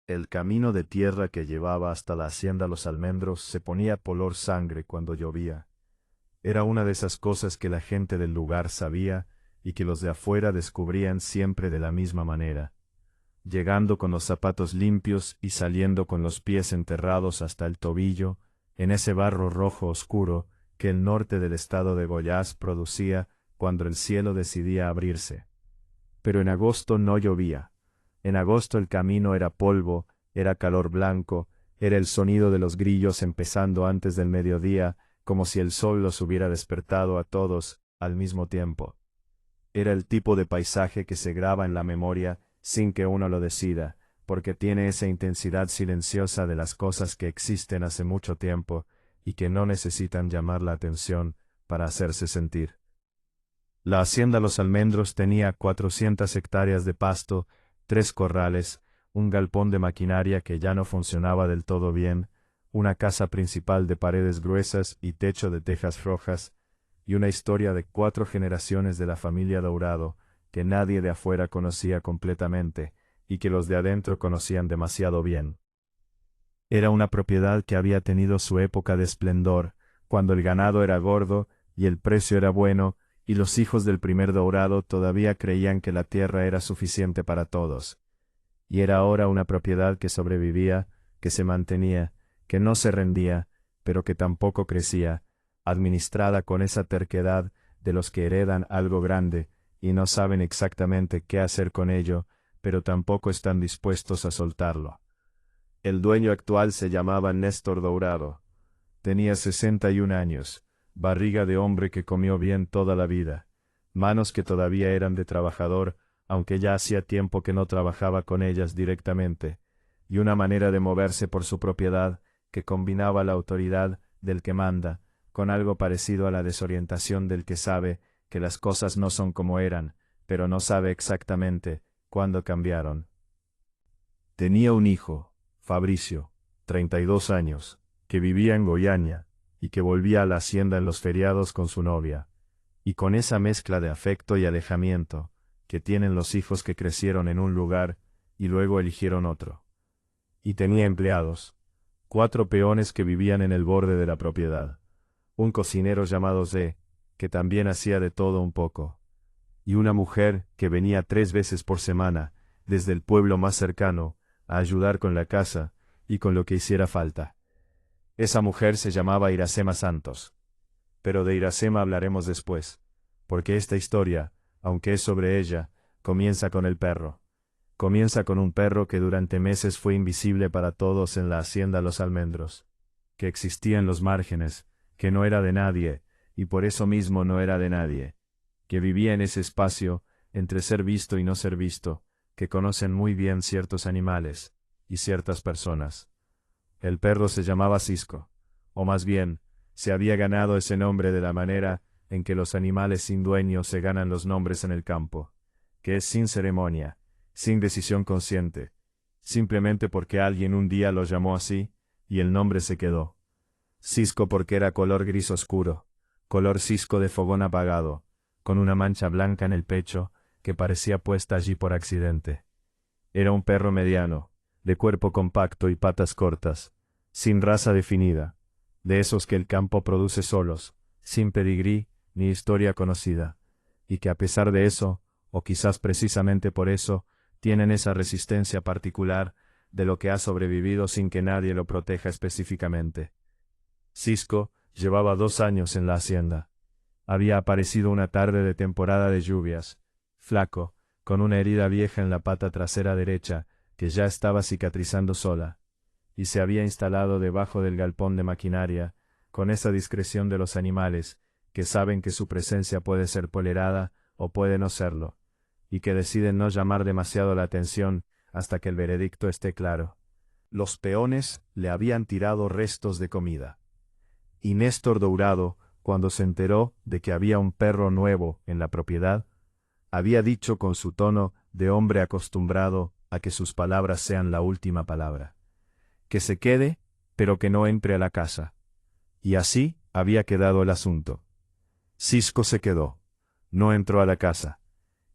El camino de tierra que llevaba hasta la hacienda Los Almendros se ponía color sangre cuando llovía. Era una de esas cosas que la gente del lugar sabía y que los de afuera descubrían siempre de la misma manera, llegando con los zapatos limpios y saliendo con los pies enterrados hasta el tobillo, en ese barro rojo oscuro que el norte del estado de Goiás producía cuando el cielo decidía abrirse. Pero en agosto no llovía. En agosto el camino era polvo, era calor blanco, era el sonido de los grillos empezando antes del mediodía, como si el sol los hubiera despertado a todos al mismo tiempo. Era el tipo de paisaje que se graba en la memoria sin que uno lo decida, porque tiene esa intensidad silenciosa de las cosas que existen hace mucho tiempo y que no necesitan llamar la atención para hacerse sentir. La hacienda Los Almendros tenía 400 hectáreas de pasto, 3 corrales, un galpón de maquinaria que ya no funcionaba del todo bien, una casa principal de paredes gruesas y techo de tejas rojas, y una historia de 4 generaciones de la familia Dourado, que nadie de afuera conocía completamente, y que los de adentro conocían demasiado bien. Era una propiedad que había tenido su época de esplendor, cuando el ganado era gordo y el precio era bueno, y los hijos del primer Dourado todavía creían que la tierra era suficiente para todos. Y era ahora una propiedad que sobrevivía, que se mantenía, que no se rendía, pero que tampoco crecía, administrada con esa terquedad de los que heredan algo grande y no saben exactamente qué hacer con ello, pero tampoco están dispuestos a soltarlo. El dueño actual se llamaba Néstor Dourado. Tenía 61 años, barriga de hombre que comió bien toda la vida, manos que todavía eran de trabajador, aunque ya hacía tiempo que no trabajaba con ellas directamente, y una manera de moverse por su propiedad que combinaba la autoridad del que manda, con algo parecido a la desorientación del que sabe que las cosas no son como eran, pero no sabe exactamente cuándo cambiaron. Tenía un hijo, Fabricio, 32 años, que vivía en Goiânia, y que volvía a la hacienda en los feriados con su novia, y con esa mezcla de afecto y alejamiento que tienen los hijos que crecieron en un lugar y luego eligieron otro. Y tenía empleados, 4 peones que vivían en el borde de la propiedad, un cocinero llamado Zé, que también hacía de todo un poco, y una mujer que venía 3 veces por semana, desde el pueblo más cercano, a ayudar con la casa y con lo que hiciera falta. Esa mujer se llamaba Iracema Santos. Pero de Iracema hablaremos después, porque esta historia, aunque es sobre ella, comienza con el perro. Comienza con un perro que durante meses fue invisible para todos en la hacienda Los Almendros, que existía en los márgenes, que no era de nadie, y por eso mismo no era de nadie, que vivía en ese espacio, entre ser visto y no ser visto, que conocen muy bien ciertos animales, y ciertas personas. El perro se llamaba Cisco, o más bien, se había ganado ese nombre de la manera en que los animales sin dueño se ganan los nombres en el campo, que es sin ceremonia, sin decisión consciente, simplemente porque alguien un día lo llamó así, y el nombre se quedó. Cisco porque era color gris oscuro, color cisco de fogón apagado, con una mancha blanca en el pecho que parecía puesta allí por accidente. Era un perro mediano, de cuerpo compacto y patas cortas, sin raza definida, de esos que el campo produce solos, sin pedigrí ni historia conocida, y que a pesar de eso, o quizás precisamente por eso, tienen esa resistencia particular de lo que ha sobrevivido sin que nadie lo proteja específicamente. Cisco llevaba 2 años en la hacienda. Había aparecido una tarde de temporada de lluvias, flaco, con una herida vieja en la pata trasera derecha, que ya estaba cicatrizando sola, y se había instalado debajo del galpón de maquinaria, con esa discreción de los animales, que saben que su presencia puede ser tolerada o puede no serlo, y que deciden no llamar demasiado la atención hasta que el veredicto esté claro. Los peones le habían tirado restos de comida. Y Néstor Dourado, cuando se enteró de que había un perro nuevo en la propiedad, había dicho con su tono de hombre acostumbrado a que sus palabras sean la última palabra: que se quede, pero que no entre a la casa. Y así había quedado el asunto. Cisco se quedó, no entró a la casa,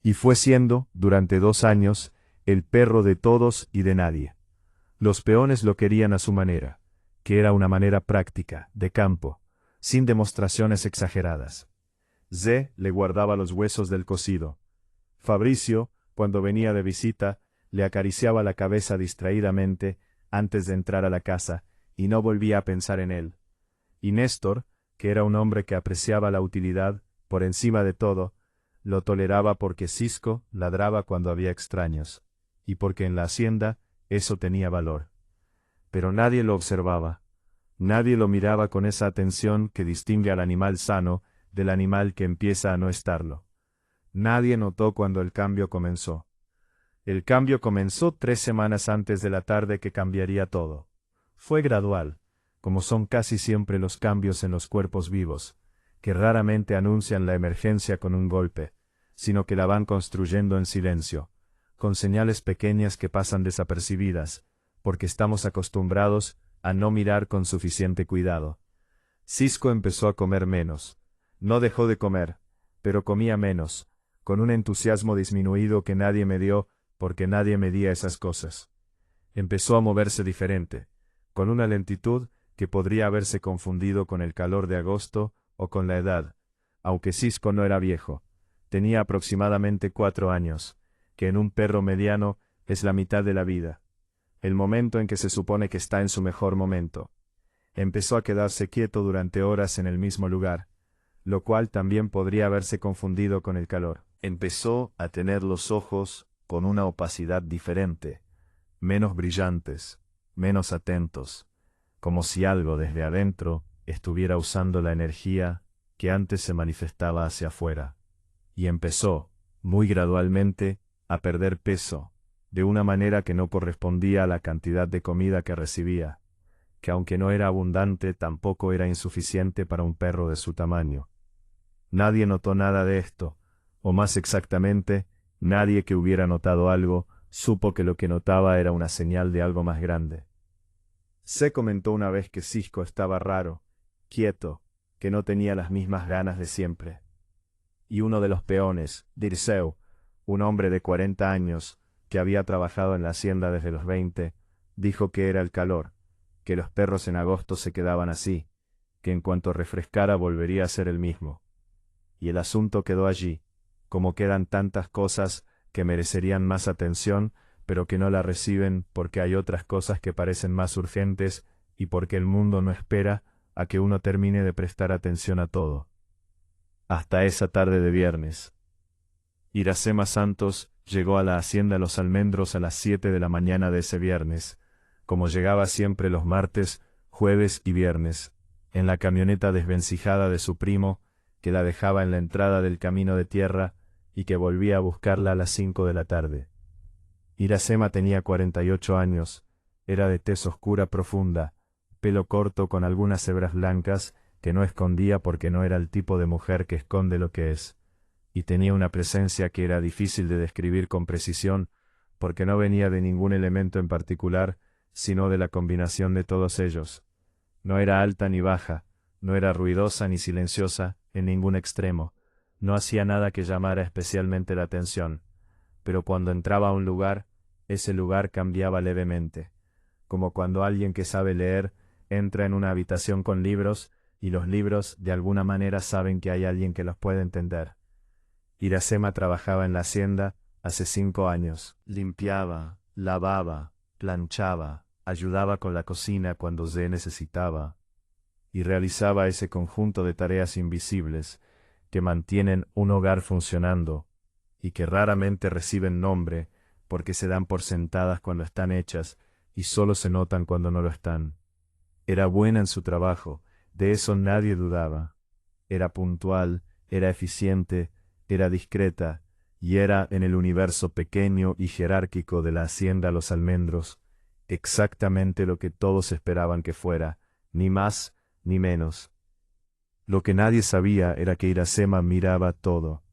y fue siendo, durante 2 años, el perro de todos y de nadie. Los peones lo querían a su manera, que era una manera práctica, de campo, sin demostraciones exageradas. Z le guardaba los huesos del cocido. Fabricio, cuando venía de visita, le acariciaba la cabeza distraídamente antes de entrar a la casa, y no volvía a pensar en él. Y Néstor, que era un hombre que apreciaba la utilidad, por encima de todo, lo toleraba porque Cisco ladraba cuando había extraños, y porque en la hacienda eso tenía valor. Pero nadie lo observaba. Nadie lo miraba con esa atención que distingue al animal sano del animal que empieza a no estarlo. Nadie notó cuando el cambio comenzó. El cambio comenzó 3 semanas antes de la tarde que cambiaría todo. Fue gradual, como son casi siempre los cambios en los cuerpos vivos, que raramente anuncian la emergencia con un golpe, sino que la van construyendo en silencio, con señales pequeñas que pasan desapercibidas, porque estamos acostumbrados a no mirar con suficiente cuidado. Cisco empezó a comer menos. No dejó de comer, pero comía menos, con un entusiasmo disminuido que nadie me dio, porque nadie medía esas cosas. Empezó a moverse diferente, con una lentitud que podría haberse confundido con el calor de agosto o con la edad, aunque Cisco no era viejo. Tenía aproximadamente 4 años, que en un perro mediano es la mitad de la vida, el momento en que se supone que está en su mejor momento. Empezó a quedarse quieto durante horas en el mismo lugar, lo cual también podría haberse confundido con el calor. Empezó a tener los ojos con una opacidad diferente, menos brillantes, menos atentos, como si algo desde adentro estuviera usando la energía que antes se manifestaba hacia afuera. Y empezó, muy gradualmente, a perder peso, de una manera que no correspondía a la cantidad de comida que recibía, que aunque no era abundante tampoco era insuficiente para un perro de su tamaño. Nadie notó nada de esto, o más exactamente, nadie que hubiera notado algo supo que lo que notaba era una señal de algo más grande. Se comentó una vez que Cisco estaba raro, quieto, que no tenía las mismas ganas de siempre. Y uno de los peones, Dirceu, un hombre de 40 años, que había trabajado en la hacienda desde los 20, dijo que era el calor, que los perros en agosto se quedaban así, que en cuanto refrescara volvería a ser el mismo. Y el asunto quedó allí, como quedan tantas cosas que merecerían más atención, pero que no la reciben porque hay otras cosas que parecen más urgentes y porque el mundo no espera a que uno termine de prestar atención a todo. Hasta esa tarde de viernes. Iracema Santos llegó a la hacienda Los Almendros a las 7 de la mañana de ese viernes, como llegaba siempre los martes, jueves y viernes, en la camioneta desvencijada de su primo, que la dejaba en la entrada del camino de tierra y que volvía a buscarla a las 5 de la tarde. Iracema tenía 48 años, era de tez oscura profunda, pelo corto con algunas hebras blancas que no escondía porque no era el tipo de mujer que esconde lo que es, y tenía una presencia que era difícil de describir con precisión porque no venía de ningún elemento en particular, sino de la combinación de todos ellos. No era alta ni baja, no era ruidosa ni silenciosa en ningún extremo, no hacía nada que llamara especialmente la atención, pero cuando entraba a un lugar, ese lugar cambiaba levemente, como cuando alguien que sabe leer entra en una habitación con libros y los libros de alguna manera saben que hay alguien que los puede entender. Iracema trabajaba en la hacienda hace 5 años. Limpiaba, lavaba, planchaba, ayudaba con la cocina cuando se necesitaba, y realizaba ese conjunto de tareas invisibles que mantienen un hogar funcionando y que raramente reciben nombre porque se dan por sentadas cuando están hechas y solo se notan cuando no lo están. Era buena en su trabajo, de eso nadie dudaba. Era puntual, era eficiente, era discreta, y era en el universo pequeño y jerárquico de la hacienda Los Almendros exactamente lo que todos esperaban que fuera, ni más ni menos. Lo que nadie sabía era que Iracema miraba todo.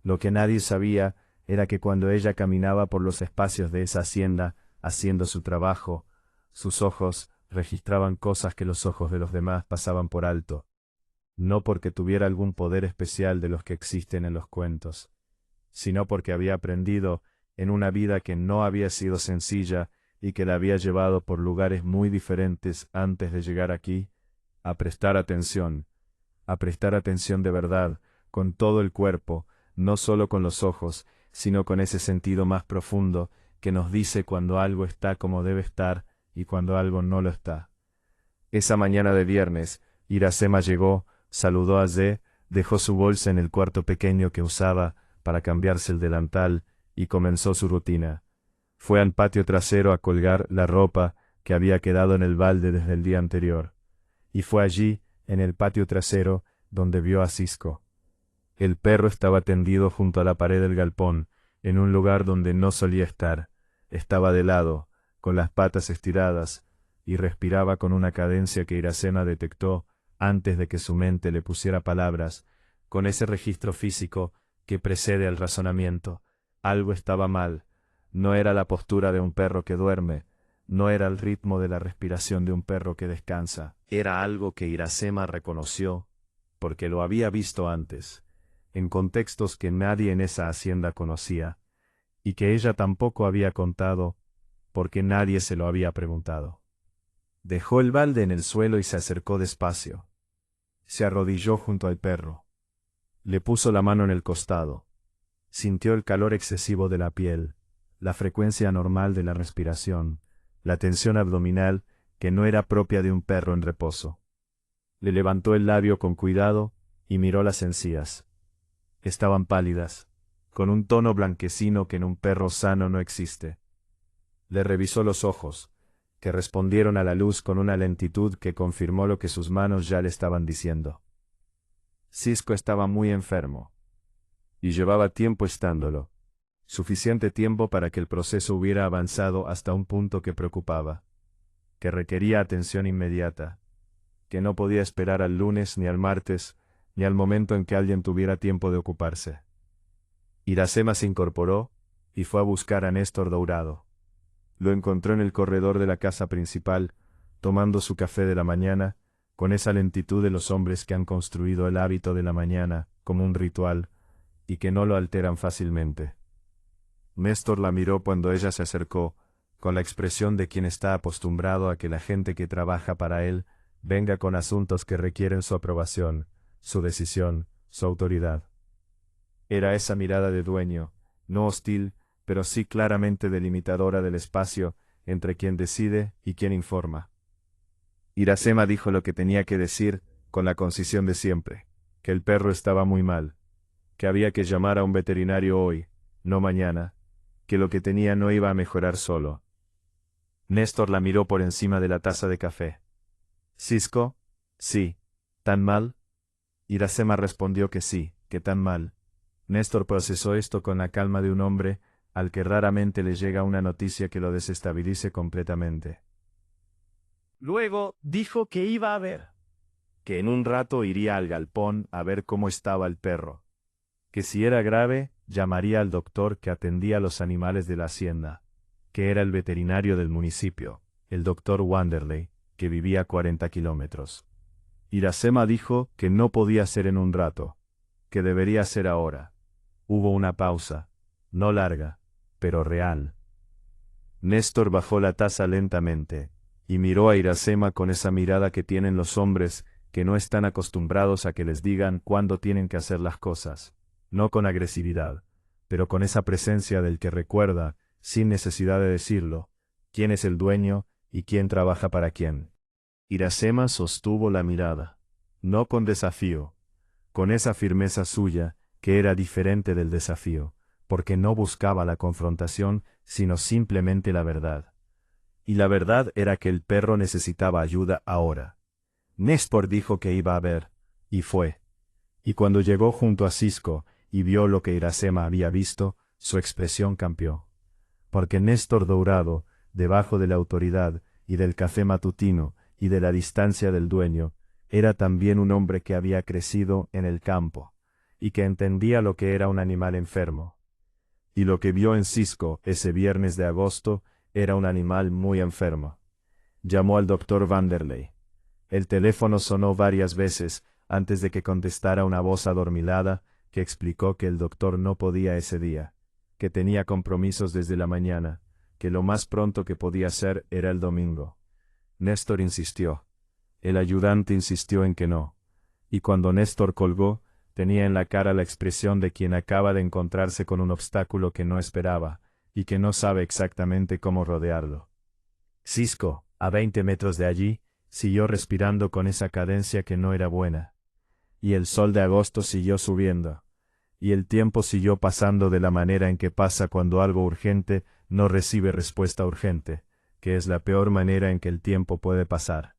Lo que nadie sabía era que cuando ella caminaba por los espacios de esa hacienda, haciendo su trabajo, sus ojos registraban cosas que los ojos de los demás pasaban por alto, no porque tuviera algún poder especial de los que existen en los cuentos, sino porque había aprendido en una vida que no había sido sencilla y que la había llevado por lugares muy diferentes antes de llegar aquí, a prestar atención de verdad, con todo el cuerpo, no solo con los ojos, sino con ese sentido más profundo que nos dice cuando algo está como debe estar y cuando algo no lo está. Esa mañana de viernes, Iracema llegó, saludó a Zé, dejó su bolsa en el cuarto pequeño que usaba para cambiarse el delantal y comenzó su rutina. Fue al patio trasero a colgar la ropa que había quedado en el balde desde el día anterior. Y fue allí, en el patio trasero, donde vio a Cisco. El perro estaba tendido junto a la pared del galpón, en un lugar donde no solía estar. Estaba de lado, con las patas estiradas, y respiraba con una cadencia que Iracema detectó antes de que su mente le pusiera palabras, con ese registro físico que precede al razonamiento. Algo estaba mal. No era la postura de un perro que duerme, no era el ritmo de la respiración de un perro que descansa. Era algo que Iracema reconoció, porque lo había visto antes, en contextos que nadie en esa hacienda conocía, y que ella tampoco había contado, porque nadie se lo había preguntado. Dejó el balde en el suelo y se acercó despacio. Se arrodilló junto al perro. Le puso la mano en el costado. Sintió el calor excesivo de la piel, la frecuencia anormal de la respiración, la tensión abdominal que no era propia de un perro en reposo. Le levantó el labio con cuidado y miró las encías. Estaban pálidas, con un tono blanquecino que en un perro sano no existe. Le revisó los ojos, que respondieron a la luz con una lentitud que confirmó lo que sus manos ya le estaban diciendo. Cisco estaba muy enfermo, y llevaba tiempo estándolo, suficiente tiempo para que el proceso hubiera avanzado hasta un punto que preocupaba, que requería atención inmediata, que no podía esperar al lunes ni al martes, ni al momento en que alguien tuviera tiempo de ocuparse. Iracema se incorporó y fue a buscar a Néstor Dourado. Lo encontró en el corredor de la casa principal, tomando su café de la mañana, con esa lentitud de los hombres que han construido el hábito de la mañana como un ritual, y que no lo alteran fácilmente. Néstor la miró cuando ella se acercó, con la expresión de quien está acostumbrado a que la gente que trabaja para él venga con asuntos que requieren su aprobación, su decisión, su autoridad. Era esa mirada de dueño, no hostil, pero sí claramente delimitadora del espacio entre quien decide y quien informa. Iracema dijo lo que tenía que decir con la concisión de siempre, que el perro estaba muy mal, que había que llamar a un veterinario hoy, no mañana, que lo que tenía no iba a mejorar solo. Néstor la miró por encima de la taza de café. «¿Cisco? Sí. ¿Tan mal?» Iracema respondió que sí, que tan mal. Néstor procesó esto con la calma de un hombre al que raramente le llega una noticia que lo desestabilice completamente. Luego dijo que iba a ver, que en un rato iría al galpón a ver cómo estaba el perro, que si era grave, llamaría al doctor que atendía a los animales de la hacienda, que era el veterinario del municipio, el doctor Wanderley, que vivía a 40 kilómetros. Iracema dijo que no podía ser en un rato, que debería ser ahora. Hubo una pausa, no larga, pero real. Néstor bajó la taza lentamente, y miró a Iracema con esa mirada que tienen los hombres que no están acostumbrados a que les digan cuándo tienen que hacer las cosas, no con agresividad, pero con esa presencia del que recuerda, sin necesidad de decirlo, quién es el dueño y quién trabaja para quién. Iracema sostuvo la mirada, no con desafío, con esa firmeza suya que era diferente del desafío, porque no buscaba la confrontación, sino simplemente la verdad. Y la verdad era que el perro necesitaba ayuda ahora. Néstor dijo que iba a ver, y fue. Y cuando llegó junto a Cisco y vio lo que Iracema había visto, su expresión cambió. Porque Néstor Dourado, debajo de la autoridad y del café matutino y de la distancia del dueño, era también un hombre que había crecido en el campo, y que entendía lo que era un animal enfermo. Y lo que vio en Cisco ese viernes de agosto era un animal muy enfermo. Llamó al doctor Wanderley. El teléfono sonó varias veces antes de que contestara una voz adormilada que explicó que el doctor no podía ese día, que tenía compromisos desde la mañana, que lo más pronto que podía ser era el domingo. Néstor insistió. El ayudante insistió en que no. Y cuando Néstor colgó, tenía en la cara la expresión de quien acaba de encontrarse con un obstáculo que no esperaba, y que no sabe exactamente cómo rodearlo. Cisco, a 20 metros de allí, siguió respirando con esa cadencia que no era buena. Y el sol de agosto siguió subiendo. Y el tiempo siguió pasando de la manera en que pasa cuando algo urgente no recibe respuesta urgente, que es la peor manera en que el tiempo puede pasar.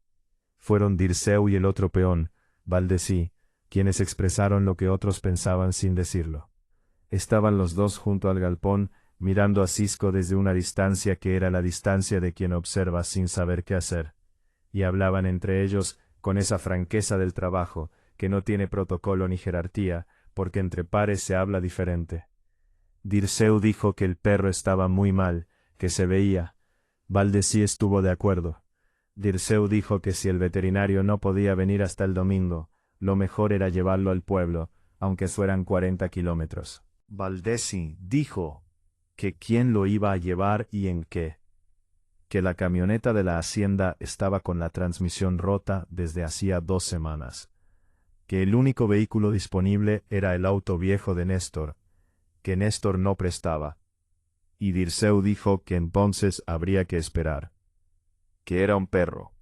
Fueron Dirceu y el otro peón, Valdesí, quienes expresaron lo que otros pensaban sin decirlo. Estaban los dos junto al galpón, mirando a Cisco desde una distancia que era la distancia de quien observa sin saber qué hacer. Y hablaban entre ellos con esa franqueza del trabajo, que no tiene protocolo ni jerarquía, porque entre pares se habla diferente. Dirceu dijo que el perro estaba muy mal, que se veía. Valdesí estuvo de acuerdo. Dirceu dijo que si el veterinario no podía venir hasta el domingo, lo mejor era llevarlo al pueblo, aunque fueran 40 kilómetros. Valdesí dijo que quién lo iba a llevar y en qué. Que la camioneta de la hacienda estaba con la transmisión rota desde hacía 2 semanas. Que el único vehículo disponible era el auto viejo de Néstor, que Néstor no prestaba. Y Dirceu dijo que entonces habría que esperar. Que era un perro.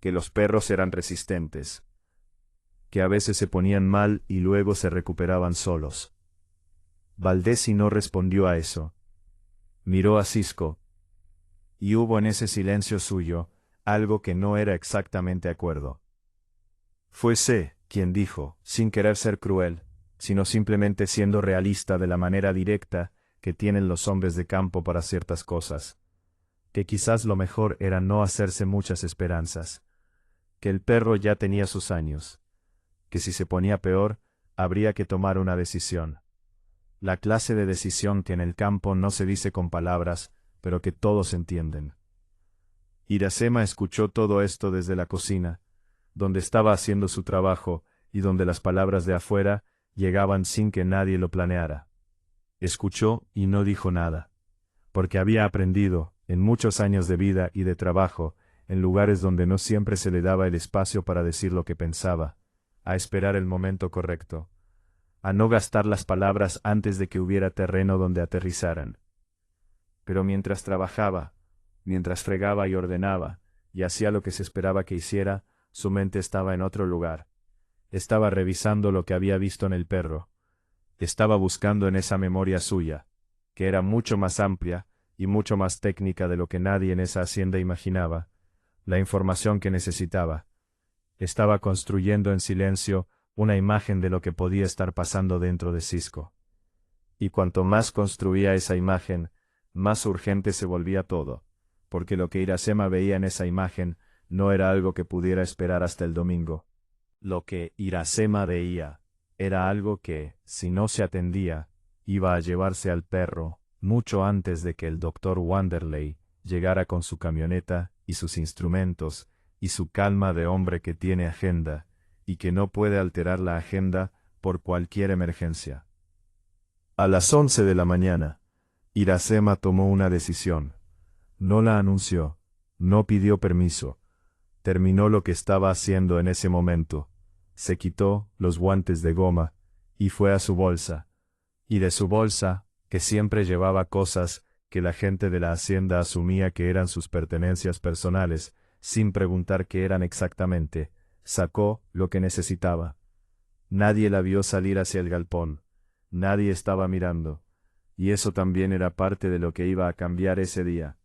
Que los perros eran resistentes. Que a veces se ponían mal y luego se recuperaban solos. Valdesí no respondió a eso. Miró a Cisco. Y hubo en ese silencio suyo algo que no era exactamente acuerdo. Fue C quien dijo, sin querer ser cruel, sino simplemente siendo realista de la manera directa que tienen los hombres de campo para ciertas cosas, que quizás lo mejor era no hacerse muchas esperanzas, que el perro ya tenía sus años, que si se ponía peor, habría que tomar una decisión. La clase de decisión que en el campo no se dice con palabras, pero que todos entienden. Iracema escuchó todo esto desde la cocina, donde estaba haciendo su trabajo y donde las palabras de afuera llegaban sin que nadie lo planeara. Escuchó y no dijo nada, porque había aprendido, en muchos años de vida y de trabajo, en lugares donde no siempre se le daba el espacio para decir lo que pensaba, a esperar el momento correcto, a no gastar las palabras antes de que hubiera terreno donde aterrizaran. Pero mientras trabajaba, mientras fregaba y ordenaba, y hacía lo que se esperaba que hiciera, su mente estaba en otro lugar. Estaba revisando lo que había visto en el perro. Estaba buscando en esa memoria suya, que era mucho más amplia y mucho más técnica de lo que nadie en esa hacienda imaginaba, la información que necesitaba. Estaba construyendo en silencio una imagen de lo que podía estar pasando dentro de Cisco. Y cuanto más construía esa imagen, más urgente se volvía todo, porque lo que Iracema veía en esa imagen no era algo que pudiera esperar hasta el domingo. Lo que Iracema veía era algo que, si no se atendía, iba a llevarse al perro mucho antes de que el doctor Wanderley llegara con su camioneta y sus instrumentos y su calma de hombre que tiene agenda y que no puede alterar la agenda por cualquier emergencia. A las 11 de la mañana, Iracema tomó una decisión. No la anunció, no pidió permiso. Terminó lo que estaba haciendo en ese momento. Se quitó los guantes de goma y fue a su bolsa. Y de su bolsa, que siempre llevaba cosas que la gente de la hacienda asumía que eran sus pertenencias personales, sin preguntar qué eran exactamente, sacó lo que necesitaba. Nadie la vio salir hacia el galpón. Nadie estaba mirando. Y eso también era parte de lo que iba a cambiar ese día.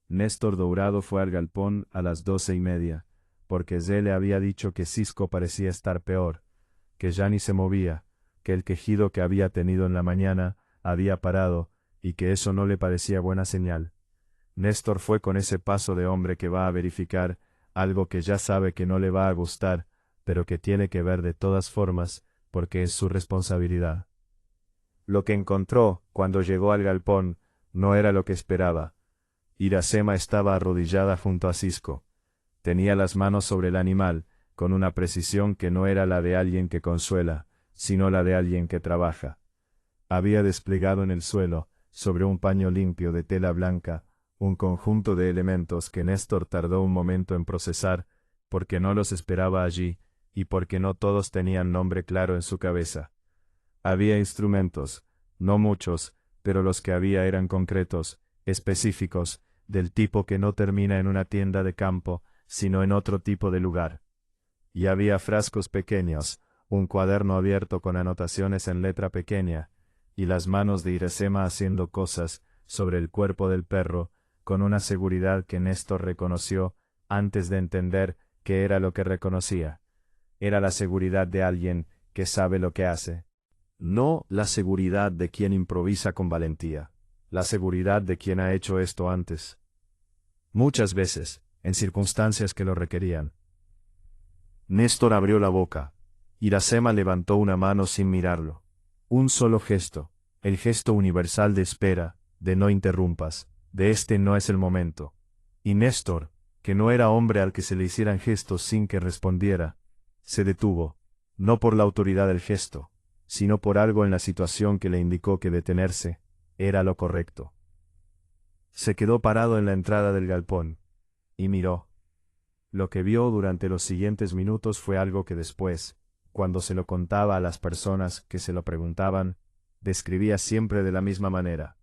Néstor Dourado fue al galpón a las 12:30, porque Zé le había dicho que Cisco parecía estar peor, que ya ni se movía, que el quejido que había tenido en la mañana había parado, y que eso no le parecía buena señal. Néstor fue con ese paso de hombre que va a verificar algo que ya sabe que no le va a gustar, pero que tiene que ver de todas formas, porque es su responsabilidad. Lo que encontró, cuando llegó al galpón, no era lo que esperaba. Iracema estaba arrodillada junto a Cisco. Tenía las manos sobre el animal, con una precisión que no era la de alguien que consuela, sino la de alguien que trabaja. Había desplegado en el suelo, sobre un paño limpio de tela blanca, un conjunto de elementos que Néstor tardó un momento en procesar, porque no los esperaba allí, y porque no todos tenían nombre claro en su cabeza. Había instrumentos, no muchos, pero los que había eran concretos, específicos, del tipo que no termina en una tienda de campo, sino en otro tipo de lugar. Y había frascos pequeños, un cuaderno abierto con anotaciones en letra pequeña, y las manos de Iracema haciendo cosas sobre el cuerpo del perro, con una seguridad que Néstor reconoció antes de entender qué era lo que reconocía. Era la seguridad de alguien que sabe lo que hace. No la seguridad de quien improvisa con valentía, la seguridad de quien ha hecho esto antes. Muchas veces, en circunstancias que lo requerían. Néstor abrió la boca. Iracema levantó una mano sin mirarlo. Un solo gesto, el gesto universal de espera, de no interrumpas, de este no es el momento. Y Néstor, que no era hombre al que se le hicieran gestos sin que respondiera, se detuvo, no por la autoridad del gesto, sino por algo en la situación que le indicó que detenerse era lo correcto. Se quedó parado en la entrada del galpón, y miró. Lo que vio durante los siguientes minutos fue algo que después, cuando se lo contaba a las personas que se lo preguntaban, describía siempre de la misma manera,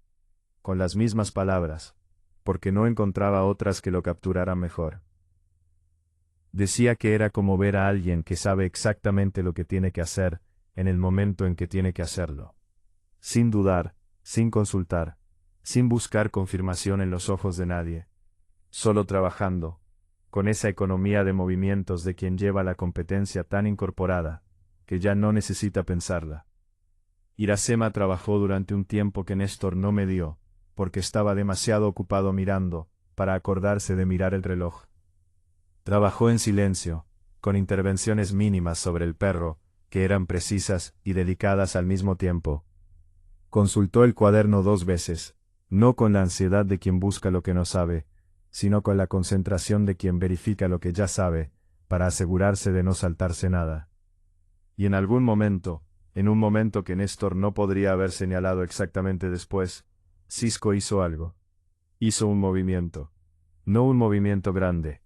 con las mismas palabras, porque no encontraba otras que lo capturaran mejor. Decía que era como ver a alguien que sabe exactamente lo que tiene que hacer en el momento en que tiene que hacerlo. Sin dudar, sin consultar, sin buscar confirmación en los ojos de nadie. Solo trabajando, con esa economía de movimientos de quien lleva la competencia tan incorporada, que ya no necesita pensarla. Iracema trabajó durante un tiempo que Néstor no me dio, porque estaba demasiado ocupado mirando, para acordarse de mirar el reloj. Trabajó en silencio, con intervenciones mínimas sobre el perro, que eran precisas y delicadas al mismo tiempo. Consultó el cuaderno 2 veces, no con la ansiedad de quien busca lo que no sabe, sino con la concentración de quien verifica lo que ya sabe, para asegurarse de no saltarse nada. Y en algún momento, en un momento que Néstor no podría haber señalado exactamente después, Cisco hizo algo. Hizo un movimiento. No un movimiento grande.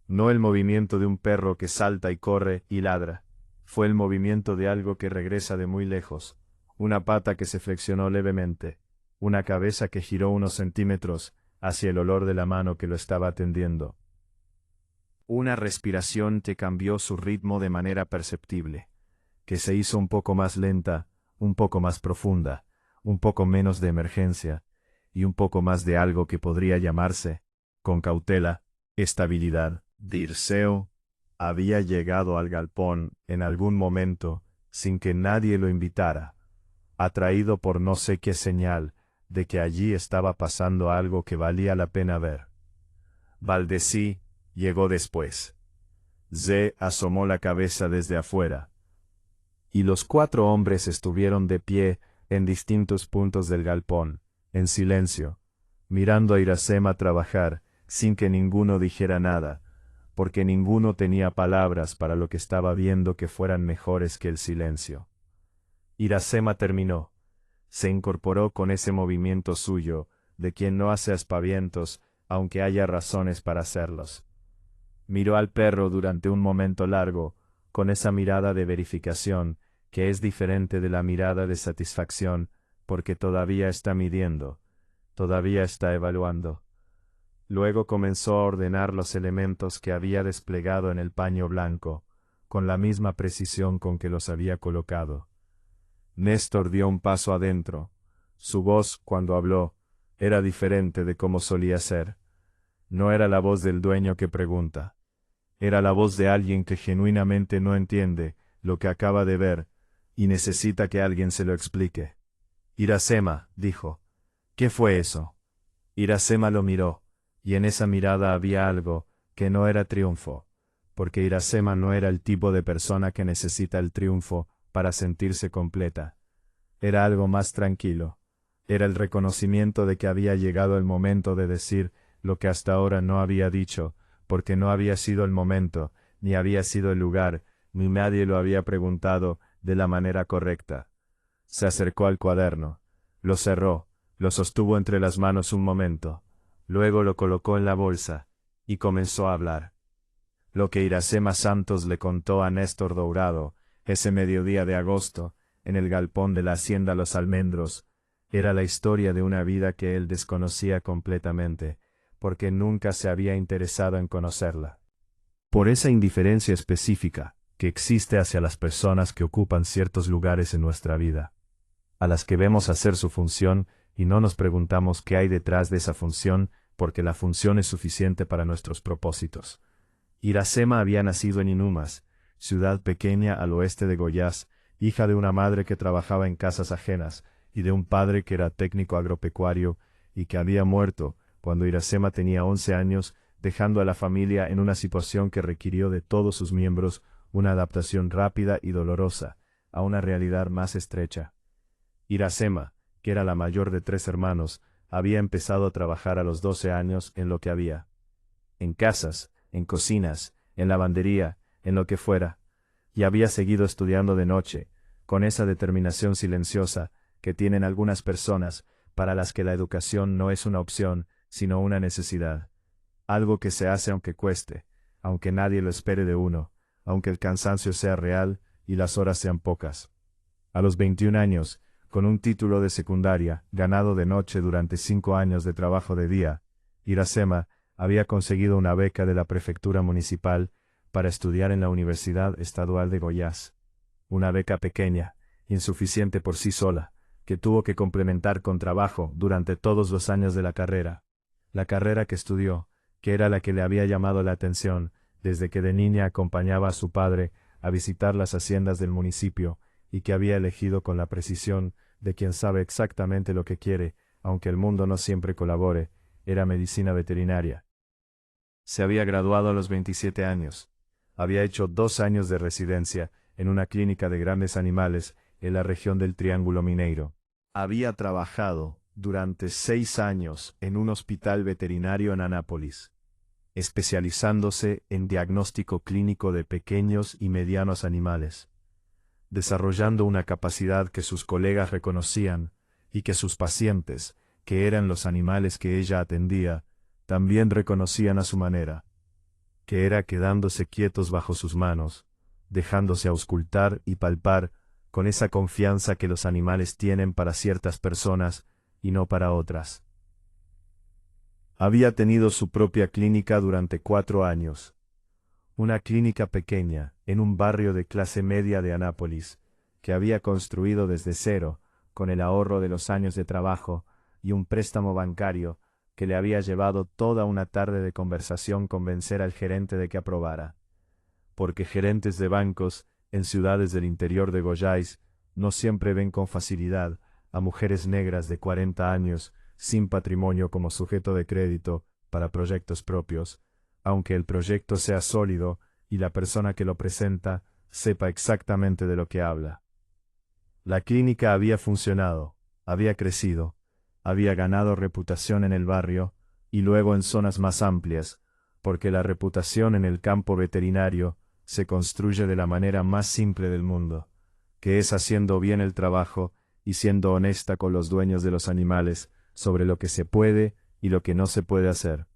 No el movimiento de un perro que salta y corre y ladra. Fue el movimiento de algo que regresa de muy lejos. Una pata que se flexionó levemente. Una cabeza que giró unos centímetros hacia el olor de la mano que lo estaba atendiendo. Una respiración que cambió su ritmo de manera perceptible, que se hizo un poco más lenta, un poco más profunda, un poco menos de emergencia, y un poco más de algo que podría llamarse, con cautela, estabilidad. Dirceu había llegado al galpón en algún momento, sin que nadie lo invitara, atraído por no sé qué señal, de que allí estaba pasando algo que valía la pena ver. Valdecí llegó después. Ze asomó la cabeza desde afuera. Y los 4 hombres estuvieron de pie en distintos puntos del galpón, en silencio, mirando a Iracema trabajar, sin que ninguno dijera nada, porque ninguno tenía palabras para lo que estaba viendo que fueran mejores que el silencio. Iracema terminó. Se incorporó con ese movimiento suyo, de quien no hace aspavientos, aunque haya razones para hacerlos. Miró al perro durante un momento largo, con esa mirada de verificación, que es diferente de la mirada de satisfacción, porque todavía está midiendo, todavía está evaluando. Luego comenzó a ordenar los elementos que había desplegado en el paño blanco, con la misma precisión con que los había colocado. Néstor dio un paso adentro. Su voz, cuando habló, era diferente de como solía ser. No era la voz del dueño que pregunta. Era la voz de alguien que genuinamente no entiende lo que acaba de ver y necesita que alguien se lo explique. Iracema, dijo. ¿Qué fue eso? Iracema lo miró, y en esa mirada había algo que no era triunfo, porque Iracema no era el tipo de persona que necesita el triunfo para sentirse completa. Era algo más tranquilo. Era el reconocimiento de que había llegado el momento de decir lo que hasta ahora no había dicho, porque no había sido el momento, ni había sido el lugar, ni nadie lo había preguntado de la manera correcta. Se acercó al cuaderno, lo cerró, lo sostuvo entre las manos un momento, Luego lo colocó en la bolsa, y comenzó a hablar. Lo que Iracema Santos le contó a Néstor Dourado, ese mediodía de agosto, en el galpón de la hacienda Los Almendros, era la historia de una vida que él desconocía completamente, porque nunca se había interesado en conocerla. Por esa indiferencia específica que existe hacia las personas que ocupan ciertos lugares en nuestra vida, a las que vemos hacer su función y no nos preguntamos qué hay detrás de esa función, porque la función es suficiente para nuestros propósitos. Iracema había nacido en Inumas, ciudad pequeña al oeste de Goiás, hija de una madre que trabajaba en casas ajenas y de un padre que era técnico agropecuario y que había muerto cuando Iracema tenía 11 años, dejando a la familia en una situación que requirió de todos sus miembros una adaptación rápida y dolorosa a una realidad más estrecha. Iracema, que era la mayor de 3 hermanos, había empezado a trabajar a los 12 años en lo que había. En casas, en cocinas, en lavandería, en lo que fuera, y había seguido estudiando de noche, con esa determinación silenciosa que tienen algunas personas para las que la educación no es una opción, sino una necesidad. Algo que se hace aunque cueste, aunque nadie lo espere de uno, aunque el cansancio sea real y las horas sean pocas. A los 21 años, con un título de secundaria, ganado de noche durante 5 años de trabajo de día, Iracema había conseguido una beca de la prefectura municipal para estudiar en la Universidad Estadual de Goiás. Una beca pequeña, insuficiente por sí sola, que tuvo que complementar con trabajo durante todos los años de la carrera. La carrera que estudió, que era la que le había llamado la atención desde que de niña acompañaba a su padre a visitar las haciendas del municipio y que había elegido con la precisión de quien sabe exactamente lo que quiere, aunque el mundo no siempre colabore, era medicina veterinaria. Se había graduado a los 27 años. Había hecho 2 años de residencia en una clínica de grandes animales en la región del Triángulo Mineiro. Había trabajado durante 6 años en un hospital veterinario en Anápolis, especializándose en diagnóstico clínico de pequeños y medianos animales, desarrollando una capacidad que sus colegas reconocían y que sus pacientes, que eran los animales que ella atendía, también reconocían a su manera, que era quedándose quietos bajo sus manos, dejándose auscultar y palpar con esa confianza que los animales tienen para ciertas personas y no para otras. Había tenido su propia clínica durante 4 años, una clínica pequeña en un barrio de clase media de Anápolis, que había construido desde cero, con el ahorro de los años de trabajo y un préstamo bancario que le había llevado toda una tarde de conversación convencer al gerente de que aprobara. Porque gerentes de bancos en ciudades del interior de Goiás no siempre ven con facilidad a mujeres negras de 40 años sin patrimonio como sujeto de crédito para proyectos propios, aunque el proyecto sea sólido y la persona que lo presenta sepa exactamente de lo que habla. La clínica había funcionado, había crecido, había ganado reputación en el barrio y luego en zonas más amplias, porque la reputación en el campo veterinario se construye de la manera más simple del mundo, que es haciendo bien el trabajo y siendo honesta con los dueños de los animales sobre lo que se puede y lo que no se puede hacer.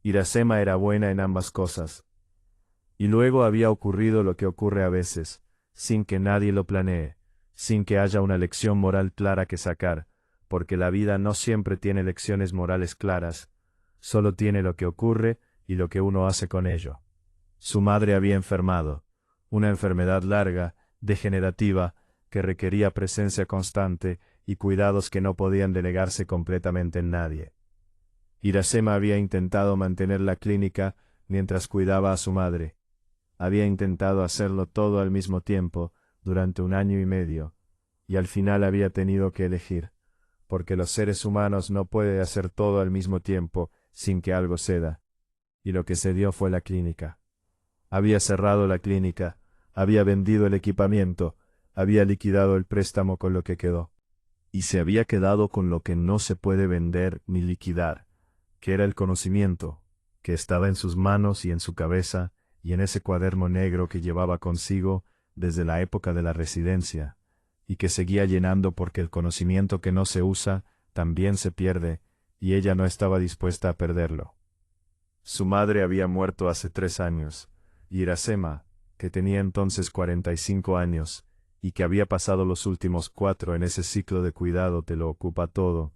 Iracema era buena en ambas cosas. Y luego había ocurrido lo que ocurre a veces, sin que nadie lo planee, sin que haya una lección moral clara que sacar, porque la vida no siempre tiene lecciones morales claras, solo tiene lo que ocurre y lo que uno hace con ello. Su madre había enfermado, una enfermedad larga, degenerativa, que requería presencia constante y cuidados que no podían delegarse completamente en nadie. Iracema había intentado mantener la clínica mientras cuidaba a su madre. Había intentado hacerlo todo al mismo tiempo durante 1 año y medio, y al final había tenido que elegir, porque los seres humanos no pueden hacer todo al mismo tiempo sin que algo ceda, y lo que cedió fue la clínica. Había cerrado la clínica, había vendido el equipamiento, había liquidado el préstamo con lo que quedó, y se había quedado con lo que no se puede vender ni liquidar, que era el conocimiento, que estaba en sus manos y en su cabeza, y en ese cuaderno negro que llevaba consigo desde la época de la residencia, y que seguía llenando porque el conocimiento que no se usa también se pierde, y ella no estaba dispuesta a perderlo. Su madre había muerto hace 3 años, y Iracema, que tenía entonces 45 años, y que había pasado los últimos 4 en ese ciclo de cuidado te lo ocupa todo,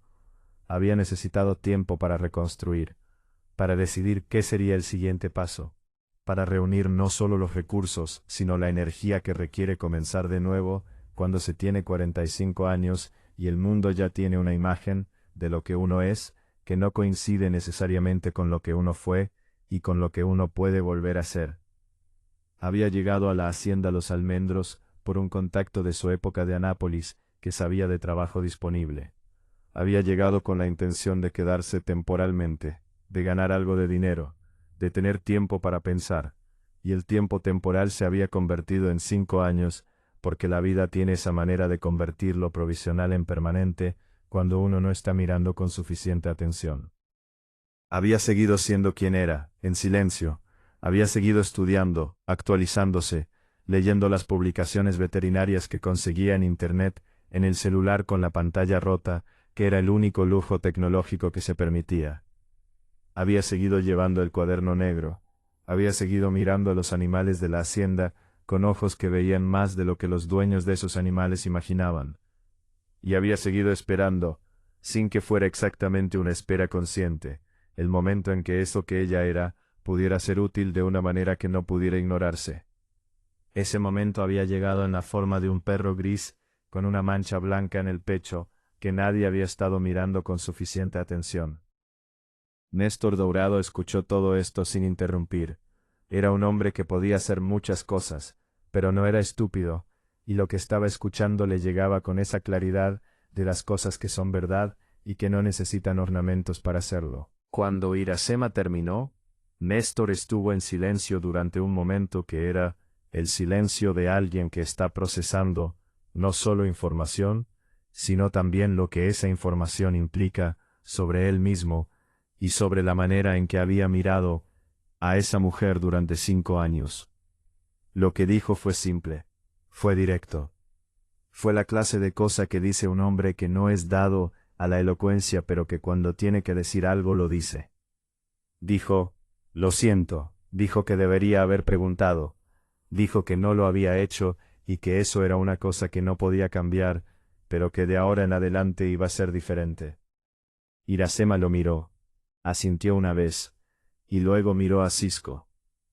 había necesitado tiempo para reconstruir, para decidir qué sería el siguiente paso, para reunir no solo los recursos, sino la energía que requiere comenzar de nuevo cuando se tiene 45 años y el mundo ya tiene una imagen de lo que uno es, que no coincide necesariamente con lo que uno fue y con lo que uno puede volver a ser. Había llegado a la hacienda Los Almendros por un contacto de su época de Anápolis que sabía de trabajo disponible. Había llegado con la intención de quedarse temporalmente, de ganar algo de dinero, de tener tiempo para pensar, y el tiempo temporal se había convertido en 5 años, porque la vida tiene esa manera de convertir lo provisional en permanente cuando uno no está mirando con suficiente atención. Había seguido siendo quien era, en silencio, había seguido estudiando, actualizándose, leyendo las publicaciones veterinarias que conseguía en Internet, en el celular con la pantalla rota, que era el único lujo tecnológico que se permitía. Había seguido llevando el cuaderno negro, había seguido mirando a los animales de la hacienda con ojos que veían más de lo que los dueños de esos animales imaginaban. Y había seguido esperando, sin que fuera exactamente una espera consciente, el momento en que eso que ella era pudiera ser útil de una manera que no pudiera ignorarse. Ese momento había llegado en la forma de un perro gris con una mancha blanca en el pecho que nadie había estado mirando con suficiente atención. Néstor Dourado escuchó todo esto sin interrumpir. Era un hombre que podía hacer muchas cosas, pero no era estúpido, y lo que estaba escuchando le llegaba con esa claridad de las cosas que son verdad y que no necesitan ornamentos para hacerlo. Cuando Iracema terminó, Néstor estuvo en silencio durante un momento que era el silencio de alguien que está procesando no solo información, sino también lo que esa información implica sobre él mismo y sobre la manera en que había mirado a esa mujer durante 5 años. Lo que dijo fue simple, fue directo. Fue la clase de cosa que dice un hombre que no es dado a la elocuencia pero que cuando tiene que decir algo lo dice. Dijo, lo siento, dijo que debería haber preguntado, dijo que no lo había hecho y que eso era una cosa que no podía cambiar, pero que de ahora en adelante iba a ser diferente. Iracema lo miró, asintió una vez, y luego miró a Cisco,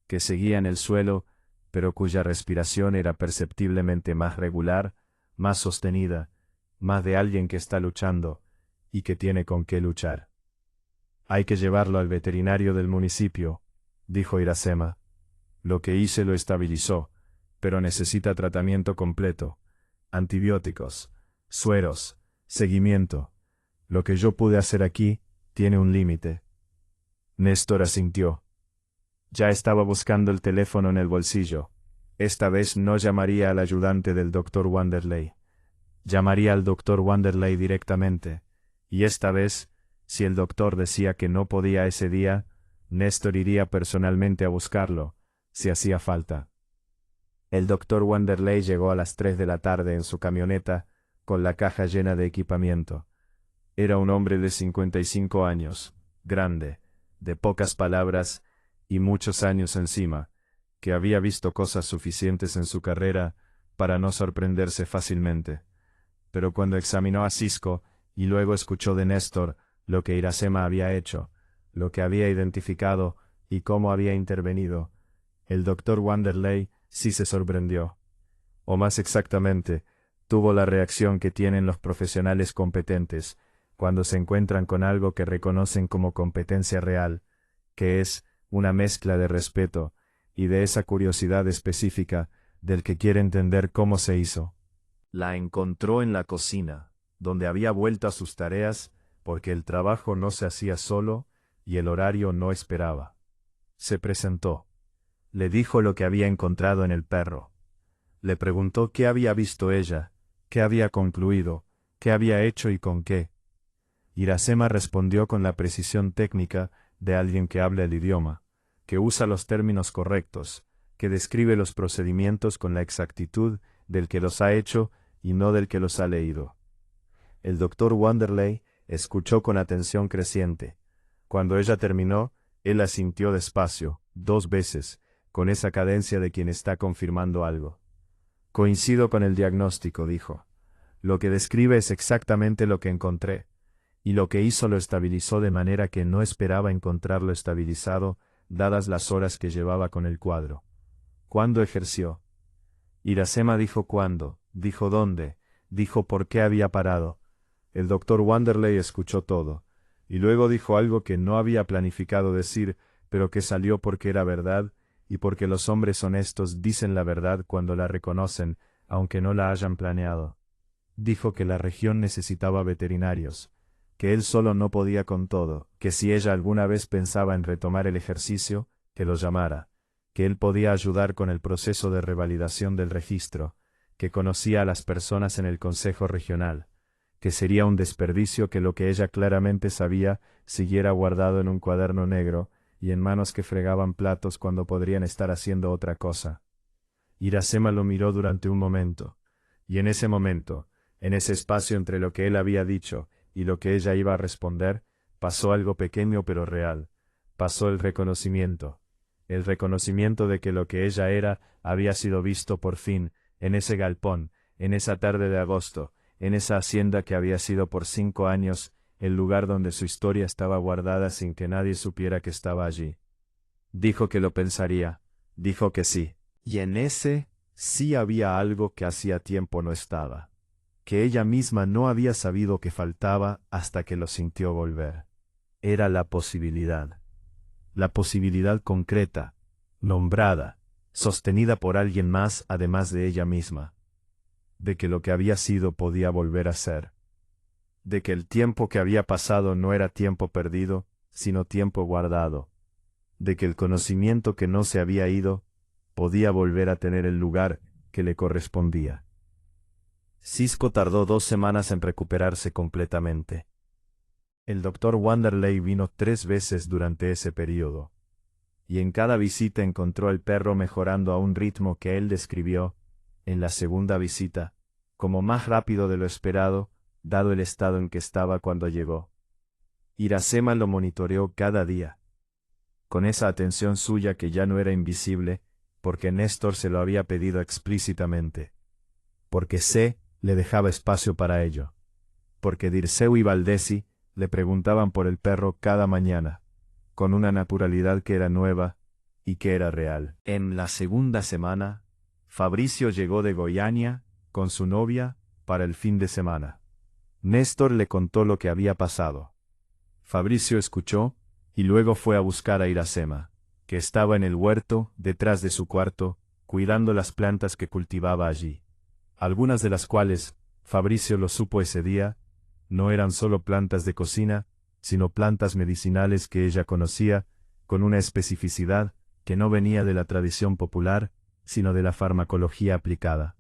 que seguía en el suelo, pero cuya respiración era perceptiblemente más regular, más sostenida, más de alguien que está luchando, y que tiene con qué luchar. Hay que llevarlo al veterinario del municipio, dijo Iracema. Lo que hice lo estabilizó, pero necesita tratamiento completo, antibióticos, sueros, seguimiento. Lo que yo pude hacer aquí tiene un límite. Néstor asintió. Ya estaba buscando el teléfono en el bolsillo. Esta vez no llamaría al ayudante del Dr. Wanderley. Llamaría al Dr. Wanderley directamente. Y esta vez, si el doctor decía que no podía ese día, Néstor iría personalmente a buscarlo, si hacía falta. El Dr. Wanderley llegó a las 3 de la tarde en su camioneta, con la caja llena de equipamiento. Era un hombre de 55 años, grande, de pocas palabras y muchos años encima, que había visto cosas suficientes en su carrera para no sorprenderse fácilmente. Pero cuando examinó a Cisco y luego escuchó de Néstor lo que Iracema había hecho, lo que había identificado y cómo había intervenido, el Dr. Wanderley sí se sorprendió. O más exactamente, tuvo la reacción que tienen los profesionales competentes cuando se encuentran con algo que reconocen como competencia real, que es una mezcla de respeto y de esa curiosidad específica del que quiere entender cómo se hizo. La encontró en la cocina, donde había vuelto a sus tareas porque el trabajo no se hacía solo y el horario no esperaba. Se presentó. Le dijo lo que había encontrado en el perro. Le preguntó qué había visto ella, qué había concluido, qué había hecho y con qué. Iracema respondió con la precisión técnica de alguien que habla el idioma, que usa los términos correctos, que describe los procedimientos con la exactitud del que los ha hecho y no del que los ha leído. El Dr. Wanderley escuchó con atención creciente. Cuando ella terminó, él asintió despacio, 2 veces, con esa cadencia de quien está confirmando algo. Coincido con el diagnóstico, dijo. Lo que describe es exactamente lo que encontré, y lo que hizo lo estabilizó de manera que no esperaba encontrarlo estabilizado, dadas las horas que llevaba con el cuadro. ¿Cuándo ejerció? Iracema dijo cuándo, dijo dónde, dijo por qué había parado. El doctor Wanderley escuchó todo, y luego dijo algo que no había planificado decir, pero que salió porque era verdad, y porque los hombres honestos dicen la verdad cuando la reconocen, aunque no la hayan planeado. Dijo que la región necesitaba veterinarios, que él solo no podía con todo, que si ella alguna vez pensaba en retomar el ejercicio, que lo llamara, que él podía ayudar con el proceso de revalidación del registro, que conocía a las personas en el Consejo Regional, que sería un desperdicio que lo que ella claramente sabía siguiera guardado en un cuaderno negro y en manos que fregaban platos cuando podrían estar haciendo otra cosa. Iracema lo miró durante un momento, y en ese momento, en ese espacio entre lo que él había dicho y lo que ella iba a responder, pasó algo pequeño pero real. Pasó el reconocimiento de que lo que ella era había sido visto por fin, en ese galpón, en esa tarde de agosto, en esa hacienda que había sido por 5 años, el lugar donde su historia estaba guardada sin que nadie supiera que estaba allí. Dijo que lo pensaría, dijo que sí, y en ese sí había algo que hacía tiempo no estaba, que ella misma no había sabido que faltaba hasta que lo sintió volver. Era la posibilidad concreta, nombrada, sostenida por alguien más además de ella misma, de que lo que había sido podía volver a ser, de que el tiempo que había pasado no era tiempo perdido, sino tiempo guardado, de que el conocimiento que no se había ido podía volver a tener el lugar que le correspondía. Cisco tardó 2 semanas en recuperarse completamente. El doctor Wanderley vino 3 veces durante ese período, y en cada visita encontró al perro mejorando a un ritmo que él describió, en la segunda visita, como más rápido de lo esperado, dado el estado en que estaba cuando llegó. Iracema lo monitoreó cada día, con esa atención suya que ya no era invisible, porque Néstor se lo había pedido explícitamente, porque C le dejaba espacio para ello, porque Dirceu y Valdesi le preguntaban por el perro cada mañana, con una naturalidad que era nueva y que era real. En la segunda semana, Fabricio llegó de Goiânia, con su novia, para el fin de semana. Néstor le contó lo que había pasado. Fabricio escuchó, y luego fue a buscar a Iracema, que estaba en el huerto, detrás de su cuarto, cuidando las plantas que cultivaba allí. Algunas de las cuales, Fabricio lo supo ese día, no eran solo plantas de cocina, sino plantas medicinales que ella conocía, con una especificidad que no venía de la tradición popular, sino de la farmacología aplicada.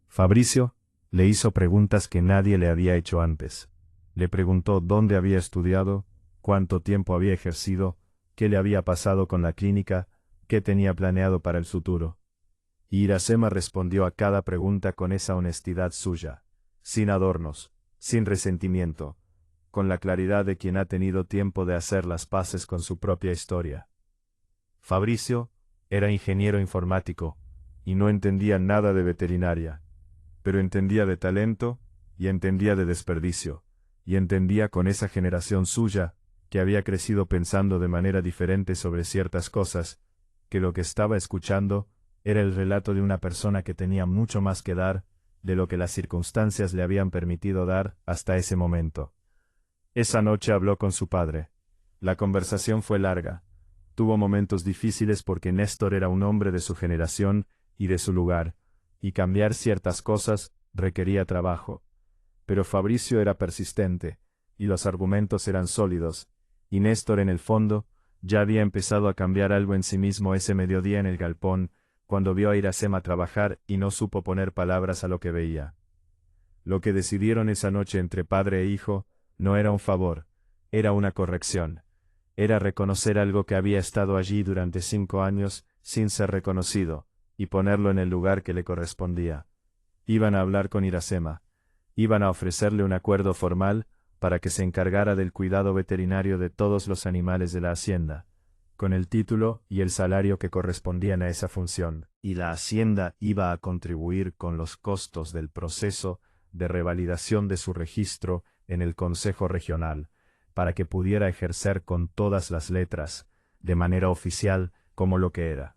Fabricio le hizo preguntas que nadie le había hecho antes. Le preguntó dónde había estudiado, cuánto tiempo había ejercido, qué le había pasado con la clínica, qué tenía planeado para el futuro. Y Iracema respondió a cada pregunta con esa honestidad suya, sin adornos, sin resentimiento, con la claridad de quien ha tenido tiempo de hacer las paces con su propia historia. Fabricio era ingeniero informático, y no entendía nada de veterinaria, pero entendía de talento, y entendía de desperdicio, y entendía con esa generación suya, que había crecido pensando de manera diferente sobre ciertas cosas, que lo que estaba escuchando era el relato de una persona que tenía mucho más que dar, de lo que las circunstancias le habían permitido dar hasta ese momento. Esa noche habló con su padre. La conversación fue larga. Tuvo momentos difíciles porque Néstor era un hombre de su generación y de su lugar, y cambiar ciertas cosas requería trabajo. Pero Fabricio era persistente, y los argumentos eran sólidos, y Néstor en el fondo ya había empezado a cambiar algo en sí mismo ese mediodía en el galpón, cuando vio a Iracema trabajar y no supo poner palabras a lo que veía. Lo que decidieron esa noche entre padre e hijo no era un favor, era una corrección. Era reconocer algo que había estado allí durante 5 años sin ser reconocido, y ponerlo en el lugar que le correspondía. Iban a hablar con Iracema. Iban a ofrecerle un acuerdo formal para que se encargara del cuidado veterinario de todos los animales de la hacienda, con el título y el salario que correspondían a esa función, y la hacienda iba a contribuir con los costos del proceso de revalidación de su registro en el Consejo Regional, para que pudiera ejercer con todas las letras, de manera oficial, como lo que era.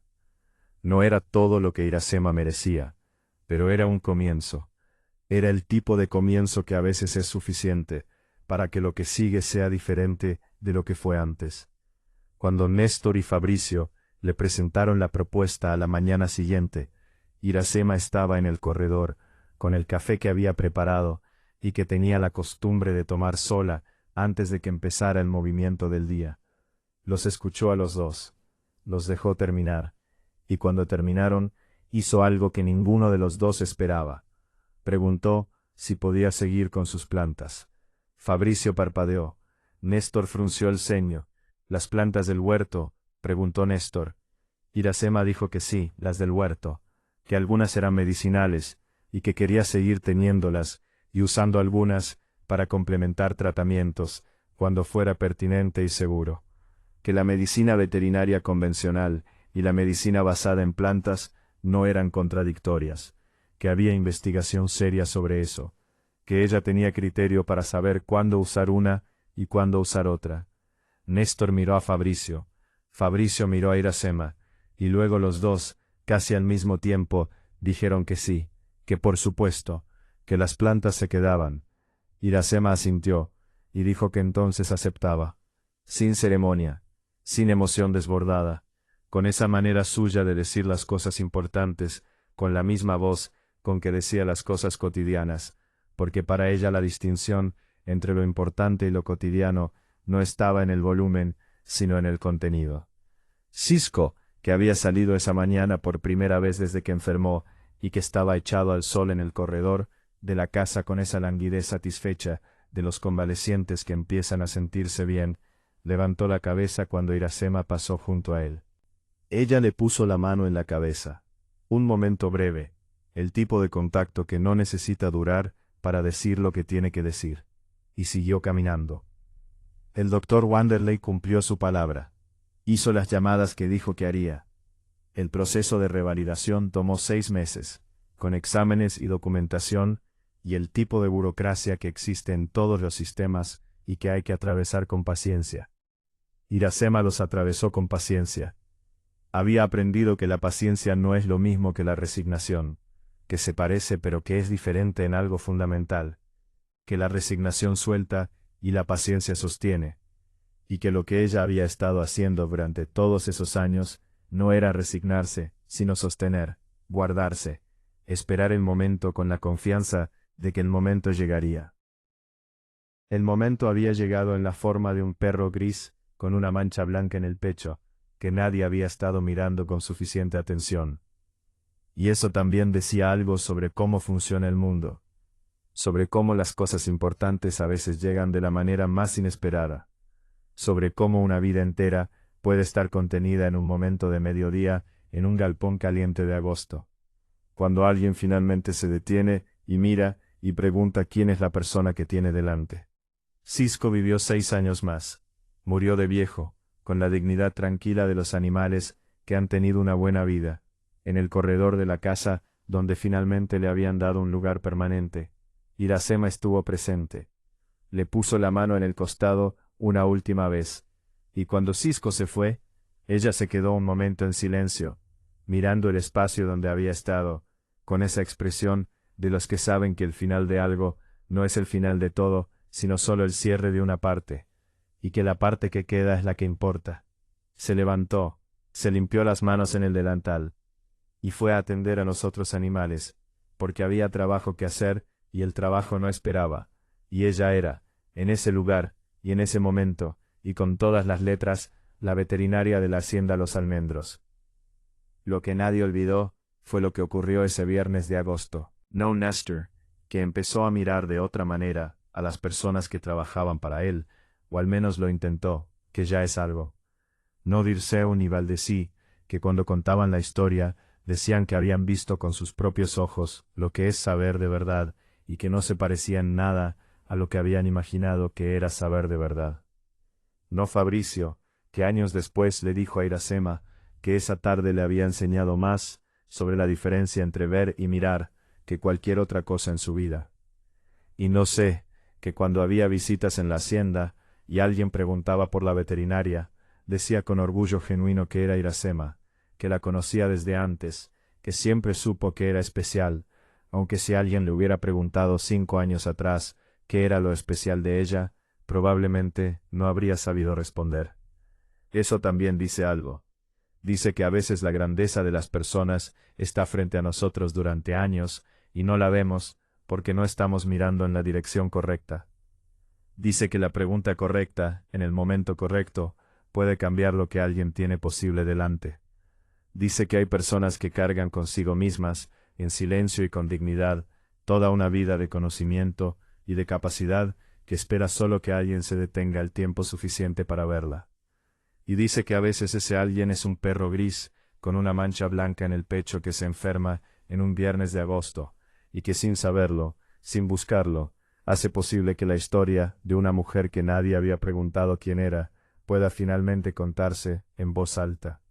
No era todo lo que Iracema merecía, pero era un comienzo. Era el tipo de comienzo que a veces es suficiente para que lo que sigue sea diferente de lo que fue antes. Cuando Néstor y Fabricio le presentaron la propuesta a la mañana siguiente, Iracema estaba en el corredor, con el café que había preparado y que tenía la costumbre de tomar sola antes de que empezara el movimiento del día. Los escuchó a los dos, los dejó terminar, y cuando terminaron, hizo algo que ninguno de los dos esperaba. Preguntó si podía seguir con sus plantas. Fabricio parpadeó. Néstor frunció el ceño. ¿Las plantas del huerto?, preguntó Néstor. Iracema dijo que sí, las del huerto, que algunas eran medicinales, y que quería seguir teniéndolas, y usando algunas, para complementar tratamientos, cuando fuera pertinente y seguro. Que la medicina veterinaria convencional y la medicina basada en plantas no eran contradictorias, que había investigación seria sobre eso, que ella tenía criterio para saber cuándo usar una y cuándo usar otra. Néstor miró a Fabricio, Fabricio miró a Iracema, y luego los dos, casi al mismo tiempo, dijeron que sí, que por supuesto, que las plantas se quedaban. Iracema asintió, y dijo que entonces aceptaba, sin ceremonia, sin emoción desbordada, con esa manera suya de decir las cosas importantes, con la misma voz con que decía las cosas cotidianas, porque para ella la distinción entre lo importante y lo cotidiano no estaba en el volumen, sino en el contenido. Cisco, que había salido esa mañana por primera vez desde que enfermó, y que estaba echado al sol en el corredor de la casa con esa languidez satisfecha de los convalecientes que empiezan a sentirse bien, levantó la cabeza cuando Iracema pasó junto a él. Ella le puso la mano en la cabeza. Un momento breve, el tipo de contacto que no necesita durar para decir lo que tiene que decir. Y siguió caminando. El doctor Wanderley cumplió su palabra. Hizo las llamadas que dijo que haría. El proceso de revalidación tomó 6 meses, con exámenes y documentación, y el tipo de burocracia que existe en todos los sistemas y que hay que atravesar con paciencia. Iracema los atravesó con paciencia. Había aprendido que la paciencia no es lo mismo que la resignación, que se parece pero que es diferente en algo fundamental, que la resignación suelta y la paciencia sostiene, y que lo que ella había estado haciendo durante todos esos años no era resignarse, sino sostener, guardarse, esperar el momento con la confianza de que el momento llegaría. El momento había llegado en la forma de un perro gris con una mancha blanca en el pecho, que nadie había estado mirando con suficiente atención. Y eso también decía algo sobre cómo funciona el mundo, sobre cómo las cosas importantes a veces llegan de la manera más inesperada, sobre cómo una vida entera puede estar contenida en un momento de mediodía en un galpón caliente de agosto, cuando alguien finalmente se detiene y mira y pregunta quién es la persona que tiene delante. Cisco vivió 6 años más. Murió de viejo, con la dignidad tranquila de los animales que han tenido una buena vida, en el corredor de la casa donde finalmente le habían dado un lugar permanente. Iracema estuvo presente. Le puso la mano en el costado una última vez, y cuando Cisco se fue, ella se quedó un momento en silencio, mirando el espacio donde había estado, con esa expresión de los que saben que el final de algo no es el final de todo, sino solo el cierre de una parte, y que la parte que queda es la que importa. Se levantó, se limpió las manos en el delantal, y fue a atender a los otros animales, porque había trabajo que hacer y el trabajo no esperaba, y ella era, en ese lugar y en ese momento, y con todas las letras, la veterinaria de la hacienda Los Almendros. Lo que nadie olvidó fue lo que ocurrió ese viernes de agosto. No Néstor, que empezó a mirar de otra manera a las personas que trabajaban para él, o al menos lo intentó, que ya es algo. No Dirceu ni Valdecí, que cuando contaban la historia, decían que habían visto con sus propios ojos lo que es saber de verdad, y que no se parecía en nada a lo que habían imaginado que era saber de verdad. No Fabricio, que años después le dijo a Iracema que esa tarde le había enseñado más sobre la diferencia entre ver y mirar que cualquier otra cosa en su vida. Y no sé, que cuando había visitas en la hacienda y alguien preguntaba por la veterinaria, decía con orgullo genuino que era Iracema, que la conocía desde antes, que siempre supo que era especial, aunque si alguien le hubiera preguntado 5 años atrás qué era lo especial de ella, probablemente no habría sabido responder. Eso también dice algo. Dice que a veces la grandeza de las personas está frente a nosotros durante años y no la vemos porque no estamos mirando en la dirección correcta. Dice que la pregunta correcta, en el momento correcto, puede cambiar lo que alguien tiene posible delante. Dice que hay personas que cargan consigo mismas, en silencio y con dignidad, toda una vida de conocimiento y de capacidad que espera solo que alguien se detenga el tiempo suficiente para verla. Y dice que a veces ese alguien es un perro gris, con una mancha blanca en el pecho que se enferma en un viernes de agosto, y que sin saberlo, sin buscarlo, hace posible que la historia de una mujer que nadie había preguntado quién era, pueda finalmente contarse en voz alta.